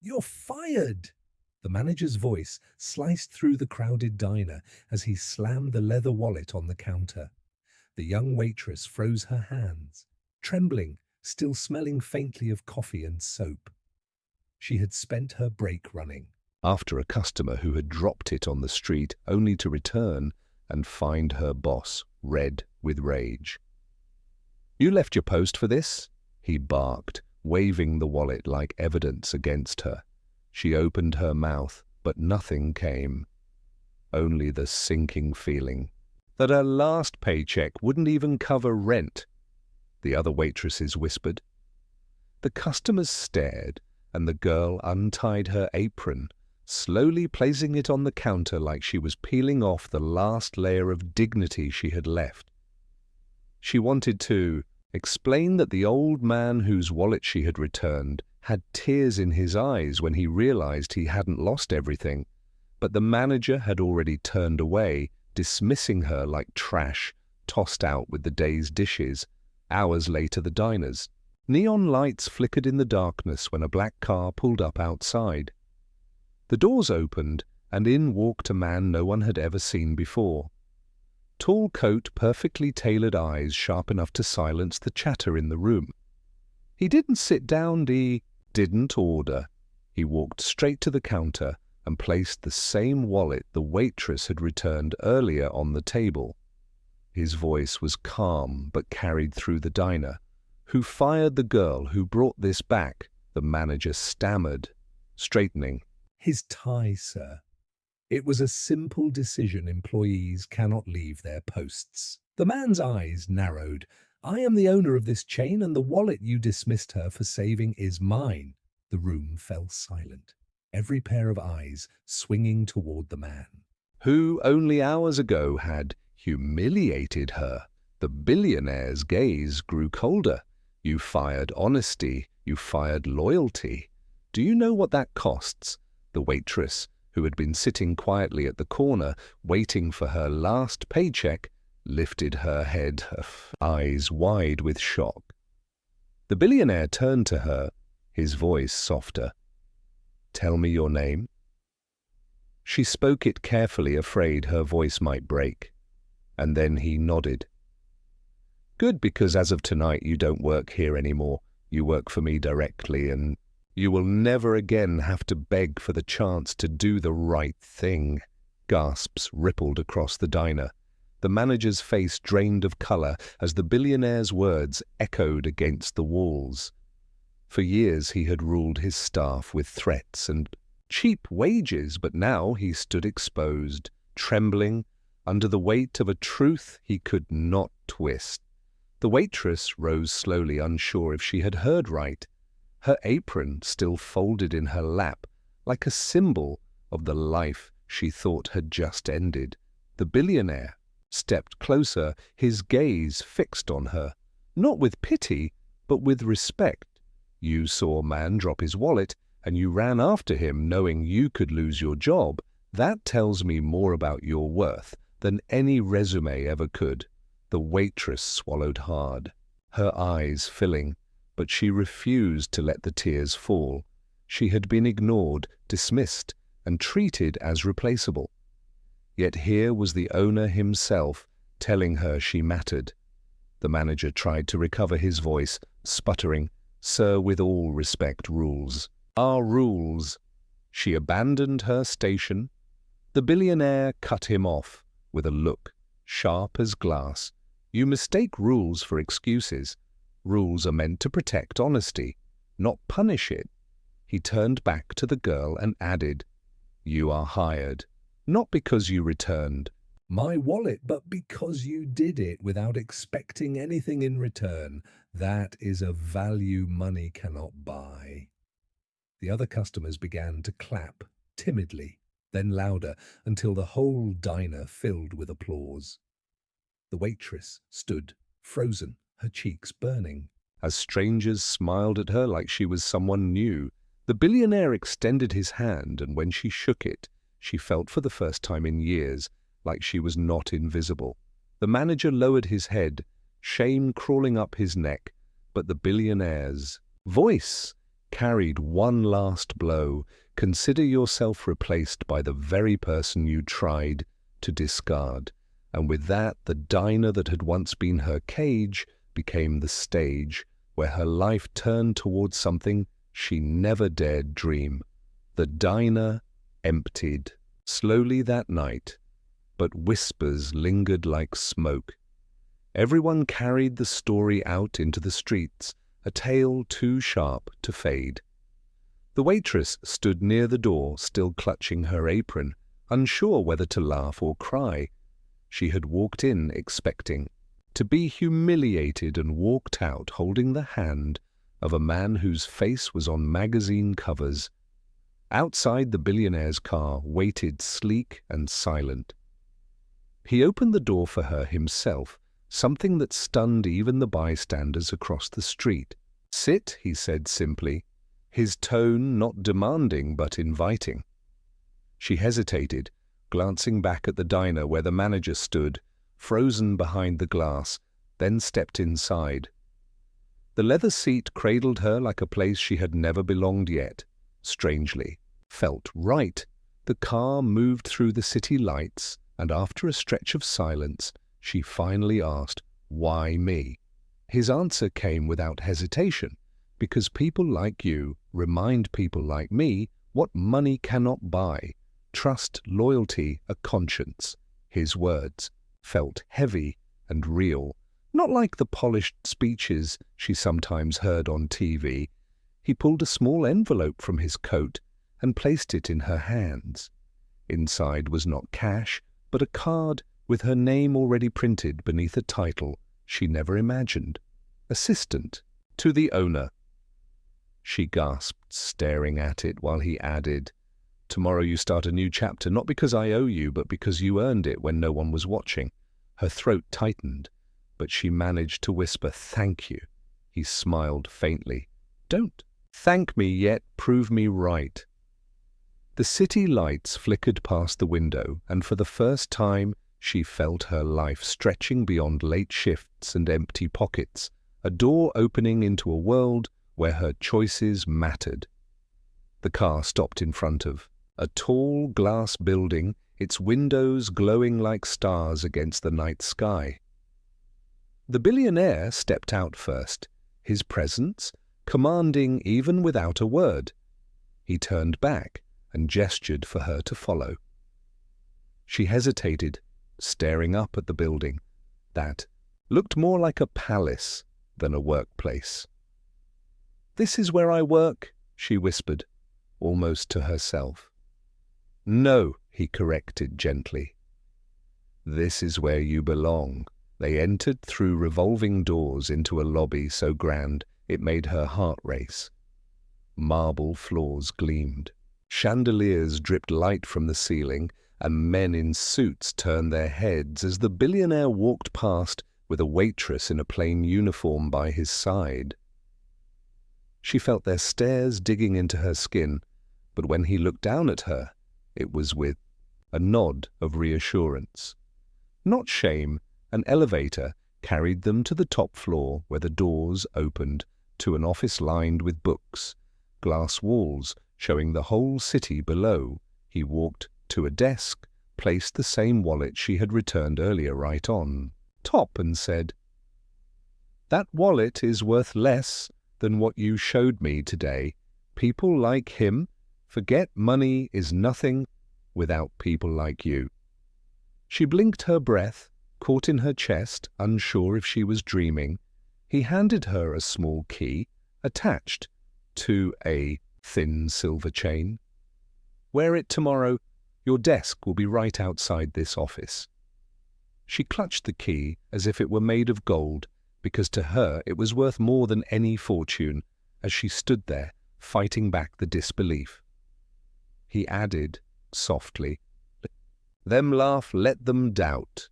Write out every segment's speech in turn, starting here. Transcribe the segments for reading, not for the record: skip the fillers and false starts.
"You're fired!" The manager's voice sliced through the crowded diner as he slammed the leather wallet on the counter. The young waitress froze her hands, trembling, still smelling faintly of coffee and soap. She had spent her break running after a customer who had dropped it on the street, only to return and find her boss red with rage. "You left your post for this?" he barked, waving the wallet like evidence against her. She opened her mouth, but nothing came. Only the sinking feeling that her last paycheck wouldn't even cover rent. The other waitresses whispered. The customers stared, and the girl untied her apron, slowly placing it on the counter like she was peeling off the last layer of dignity she had left. She wanted to explain that the old man whose wallet she had returned had tears in his eyes when he realized he hadn't lost everything, but the manager had already turned away, dismissing her like trash tossed out with the day's dishes. Hours later, the diners. Neon lights flickered in the darkness when a black car pulled up outside. The doors opened, and in walked a man no one had ever seen before. Tall coat, perfectly tailored eyes sharp enough to silence the chatter in the room. He didn't sit down, he didn't order. He walked straight to the counter and placed the same wallet the waitress had returned earlier on the table. His voice was calm but carried through the diner. "Who fired the girl who brought this back?" the manager stammered, straightening. "His tie, sir. It was a simple decision. Employees cannot leave their posts." The man's eyes narrowed. "I am the owner of this chain, and the wallet you dismissed her for saving is mine." The room fell silent, every pair of eyes swinging toward the man who only hours ago had humiliated her. The billionaire's gaze grew colder. "You fired honesty. You fired loyalty. Do you know what that costs?" The waitress, who had been sitting quietly at the corner, waiting for her last paycheck, lifted her head, her eyes wide with shock. The billionaire turned to her, his voice softer. "Tell me your name." She spoke it carefully, afraid her voice might break. And then he nodded. "Good, because as of tonight you don't work here anymore. You work for me directly, and you will never again have to beg for the chance to do the right thing." Gasps rippled across the diner. The manager's face drained of color as the billionaire's words echoed against the walls. For years he had ruled his staff with threats and cheap wages, but now he stood exposed, trembling, under the weight of a truth he could not twist. The waitress rose slowly, unsure if she had heard right, her apron still folded in her lap, like a symbol of the life she thought had just ended. The billionaire stepped closer, his gaze fixed on her, not with pity, but with respect. "You saw a man drop his wallet, and you ran after him knowing you could lose your job. That tells me more about your worth than any resume ever could." The waitress swallowed hard, her eyes filling, but she refused to let the tears fall. She had been ignored, dismissed, and treated as replaceable. Yet here was the owner himself telling her she mattered. The manager tried to recover his voice, sputtering, "Sir, with all respect, rules are rules." She abandoned her station. The billionaire cut him off with a look sharp as glass. "You mistake rules for excuses. Rules are meant to protect honesty, not punish it." He turned back to the girl and added, "You are hired, not because you returned my wallet, but because you did it without expecting anything in return. That is a value money cannot buy." The other customers began to clap, timidly, then louder, until the whole diner filled with applause. The waitress stood, frozen, her cheeks burning, as strangers smiled at her like she was someone new. The billionaire extended his hand, and when she shook it, she felt for the first time in years like she was not invisible. The manager lowered his head, shame crawling up his neck, but the billionaire's voice carried one last blow. Consider yourself replaced by the very person you tried to discard. And with that, the diner that had once been her cage became the stage where her life turned towards something she never dared dream. The diner emptied slowly that night, but whispers lingered like smoke. Everyone carried the story out into the streets, a tale too sharp to fade. The waitress stood near the door, still clutching her apron, unsure whether to laugh or cry. She had walked in expecting to be humiliated and walked out holding the hand of a man whose face was on magazine covers. Outside, the billionaire's car waited sleek and silent. He opened the door for her himself, something that stunned even the bystanders across the street. "Sit," he said simply, his tone not demanding but inviting. She hesitated, glancing back at the diner where the manager stood, frozen behind the glass, then stepped inside. The leather seat cradled her like a place she had never belonged yet. Strangely, felt right. The car moved through the city lights, and after a stretch of silence, she finally asked, "Why me?" His answer came without hesitation, "Because people like you remind people like me what money cannot buy: trust, loyalty, a conscience." His words felt heavy and real, not like the polished speeches she sometimes heard on TV. He pulled a small envelope from his coat and placed it in her hands. Inside was not cash, but a card with her name already printed beneath a title she never imagined: assistant to the owner. She gasped, staring at it, while he added, "Tomorrow you start a new chapter, not because I owe you, but because you earned it when no one was watching." Her throat tightened, but she managed to whisper, "Thank you." He smiled faintly. "Don't thank me yet, prove me right." The city lights flickered past the window, and for the first time she felt her life stretching beyond late shifts and empty pockets, a door opening into a world where her choices mattered. The car stopped in front of a tall glass building, its windows glowing like stars against the night sky. The billionaire stepped out first, his presence commanding even without a word. He turned back and gestured for her to follow. She hesitated, staring up at the building that looked more like a palace than a workplace. "This is where I work," she whispered, almost to herself. "No," he corrected gently. "This is where you belong." They entered through revolving doors into a lobby so grand it made her heart race. Marble floors gleamed. Chandeliers dripped light from the ceiling, and men in suits turned their heads as the billionaire walked past with a waitress in a plain uniform by his side. She felt their stares digging into her skin, but when he looked down at her, it was with a nod of reassurance. Not shame, an elevator carried them to the top floor where the doors opened to an office lined with books, glass walls showing the whole city below. He walked to a desk, placed the same wallet she had returned earlier right on top, and said, "That wallet is worth less than what you showed me today. People like him forget money is nothing without people like you." She blinked her breath, caught in her chest, unsure if she was dreaming. He handed her a small key attached to a thin silver chain. "Wear it tomorrow. Your desk will be right outside this office." She clutched the key as if it were made of gold, because to her it was worth more than any fortune, as she stood there, fighting back the disbelief. He added, softly, "Them laugh, let them doubt."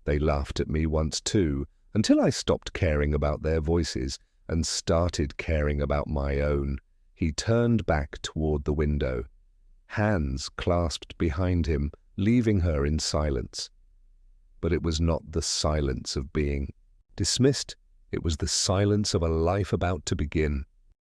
They laughed at me once too, until I stopped caring about their voices and started caring about my own. He turned back toward the window, hands clasped behind him, leaving her in silence. But it was not the silence of being dismissed. It was the silence of a life about to begin.